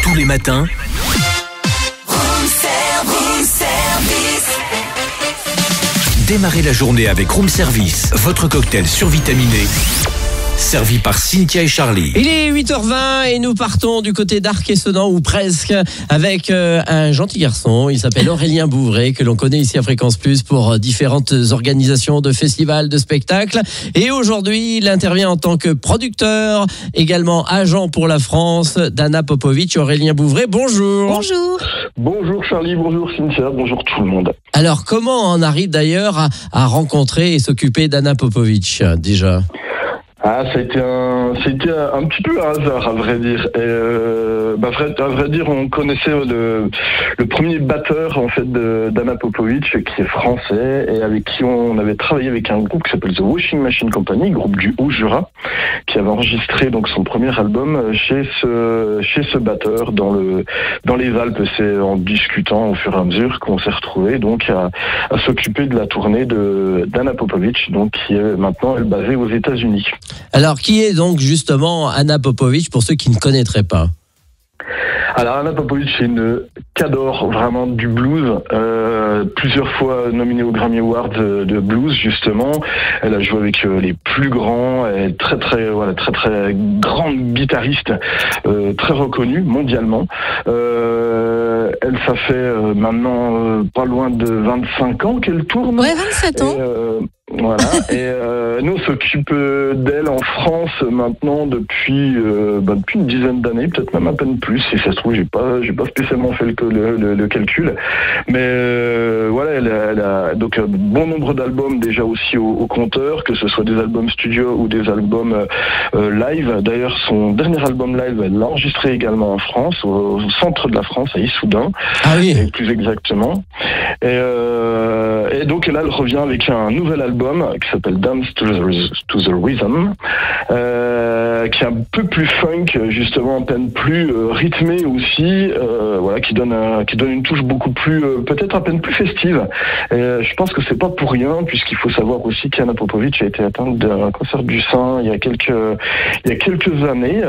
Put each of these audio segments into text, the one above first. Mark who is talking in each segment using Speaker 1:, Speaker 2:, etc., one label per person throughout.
Speaker 1: Tous les matins, démarrez la journée avec Room Service, votre cocktail survitaminé. Servi par Cynthia et Charlie.
Speaker 2: Il est 8h20 et nous partons du côté d'Arc-et-Sedan, ou presque, avec un gentil garçon. Il s'appelle Aurélien Bouvray, que l'on connaît ici à Fréquence Plus pour différentes organisations de festivals, de spectacles. Et aujourd'hui, il intervient en tant que producteur, également agent pour la France d'Anna Popovic. Aurélien Bouvray, bonjour.
Speaker 3: Bonjour.
Speaker 4: Bonjour Charlie, bonjour Cynthia, bonjour tout le monde.
Speaker 2: Alors, comment on arrive d'ailleurs à rencontrer et s'occuper d'Anna Popovic, déjà ?
Speaker 4: Ça a été un petit peu un hasard, à vrai dire. Et, à vrai dire, on connaissait le premier batteur en fait d'Anna Popovic, qui est français et avec qui on avait travaillé avec un groupe qui s'appelle The Washing Machine Company, groupe du Haut-Jura, qui avait enregistré donc son premier album chez ce batteur dans les Alpes. C'est en discutant au fur et à mesure qu'on s'est retrouvé donc à s'occuper de la tournée d'Anna Popovic, donc qui est maintenant elle basée aux États-Unis.
Speaker 2: Alors, qui est donc justement Anna Popovic pour ceux qui ne connaîtraient pas ?
Speaker 4: Alors Anna Popovic, c'est une cador vraiment du blues, plusieurs fois nominée aux Grammy Awards de blues justement. Elle a joué avec les plus grands, elle est très grande guitariste, très reconnue mondialement. Ça fait maintenant pas loin de 25 ans qu'elle tourne.
Speaker 3: Ouais, 27 ans.
Speaker 4: Voilà. Et nous on s'occupe d'elle en France maintenant depuis une dizaine d'années, peut-être même à peine plus. Si ça se trouve, j'ai pas spécialement fait le calcul, mais voilà, elle a donc un bon nombre d'albums déjà aussi au compteur, que ce soit des albums studio ou des albums live. D'ailleurs, son dernier album live, elle l'a enregistré également en France, au centre de la France, à Issoudun. Ah oui. Et plus exactement. Et donc là, elle revient avec un nouvel album qui s'appelle Dance to the Rhythm, qui est un peu plus funk, justement, à peine plus rythmé aussi, voilà, qui donne une touche beaucoup plus, peut-être à peine plus festive. Et je pense que c'est pas pour rien, puisqu'il faut savoir aussi qu'Anna Popovic a été atteinte d'un cancer du sein il y a quelques années,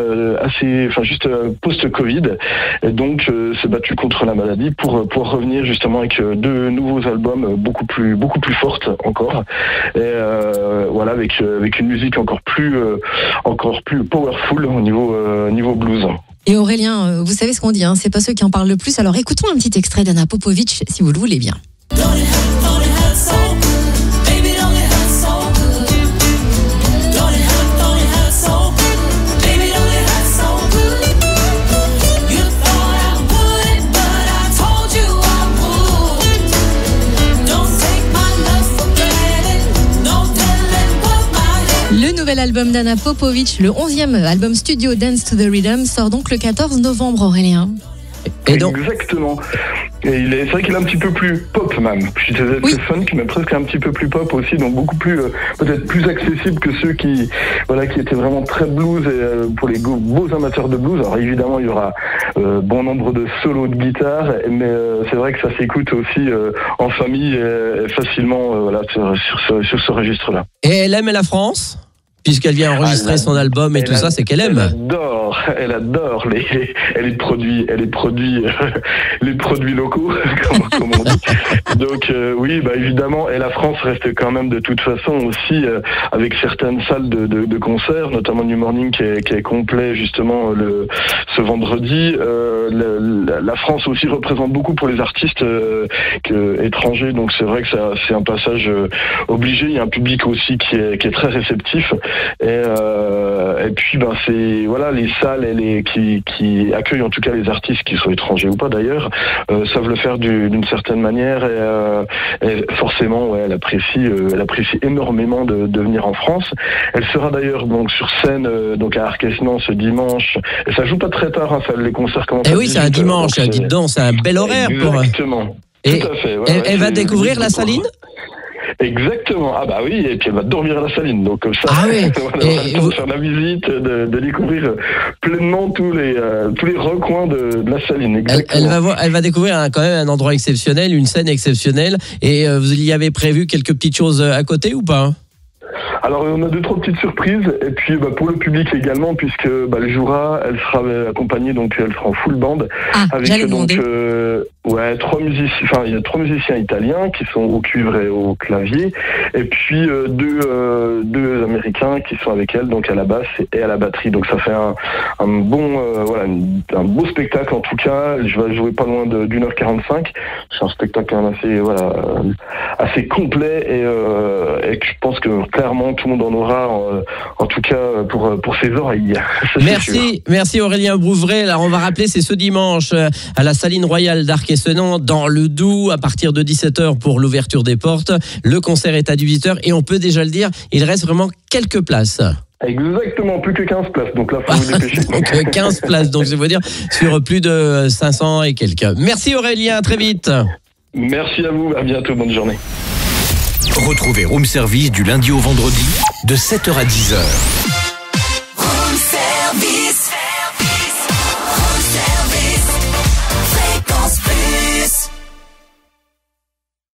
Speaker 4: juste post-Covid, et donc s'est battue contre la maladie pour revenir justement avec deux nouveaux albums beaucoup plus fortes encore, et voilà, avec une musique encore plus powerful au niveau blues.
Speaker 3: Et Aurélien, vous savez ce qu'on dit, hein, c'est pas ceux qui en parlent le plus. Alors écoutons un petit extrait d'Anna Popovic, si vous le voulez bien. Le nouvel album d'Anna Popovic, le 11e album studio Dance to the Rhythm, sort donc le 14 novembre, Aurélien.
Speaker 2: Et donc...
Speaker 4: Exactement. Et c'est vrai qu'il est un petit peu plus pop même. Je disais
Speaker 3: oui.
Speaker 4: Funk, mais presque un petit peu plus pop aussi, donc beaucoup plus peut-être plus accessible que ceux qui étaient vraiment très blues, et pour les beaux amateurs de blues. Alors évidemment, il y aura bon nombre de solos de guitare, mais c'est vrai que ça s'écoute aussi en famille facilement, sur ce registre-là.
Speaker 2: Et elle aime la France ? Puisqu'elle vient enregistrer son album et tout ça, c'est qu'elle aime.
Speaker 4: Elle adore les produits locaux, comme on dit. Donc oui, évidemment, et la France reste quand même de toute façon aussi avec certaines salles de concert, notamment New Morning qui est complet justement ce vendredi. La France aussi représente beaucoup pour les artistes étrangers, donc c'est vrai que c'est un passage obligé. Il y a un public aussi qui est très réceptif. Et puis c'est voilà, les salles qui accueillent en tout cas les artistes, qui soient étrangers ou pas d'ailleurs, savent le faire d'une certaine manière, et forcément elle apprécie énormément de venir en France. Elle sera d'ailleurs donc sur scène donc à Arc-et-Sedan ce dimanche, et ça joue pas très tard, hein, les concerts commencent.
Speaker 2: Et oui, c'est un dimanche, dites donc, c'est un bel horaire.
Speaker 4: Exactement.
Speaker 2: Et
Speaker 4: tout à fait.
Speaker 2: Elle va découvrir la Saline ?
Speaker 4: Exactement. Ah bah oui, et puis elle va dormir à la Saline, donc comme ça, on aura le temps de faire la visite, de découvrir pleinement tous les recoins de la Saline.
Speaker 2: Elle va découvrir quand même un endroit exceptionnel, une scène exceptionnelle. Et vous y avez prévu quelques petites choses à côté ou pas ?
Speaker 4: Alors on a 2-3 petites surprises et puis pour le public également puisque le jour-là elle sera accompagnée donc elle sera en full band avec donc il y a 3 musiciens italiens qui sont au cuivre et au clavier et puis deux américains qui sont avec elle donc à la basse et à la batterie, donc ça fait un beau spectacle en tout cas. Je vais jouer pas loin d'1h45. C'est un spectacle quand même assez complet et que je pense que clairement tout le monde en aura en tout cas pour ses oreilles.
Speaker 2: Merci Aurélien Bouvret. Alors on va rappeler, c'est ce dimanche à la Saline Royale d'Arc-et-Senans dans le Doubs à partir de 17h pour l'ouverture des portes. Le concert est à 18h et on peut déjà le dire, il reste vraiment quelques places.
Speaker 4: Exactement, plus que 15 places, donc là, il faut vous dépêcher.
Speaker 2: Donc 15 places, donc je veux dire, sur plus de 500 et quelques. Merci Aurélien, à très vite.
Speaker 4: Merci à vous, à bientôt, bonne journée.
Speaker 1: Retrouvez Room Service du lundi au vendredi de 7h à 10h.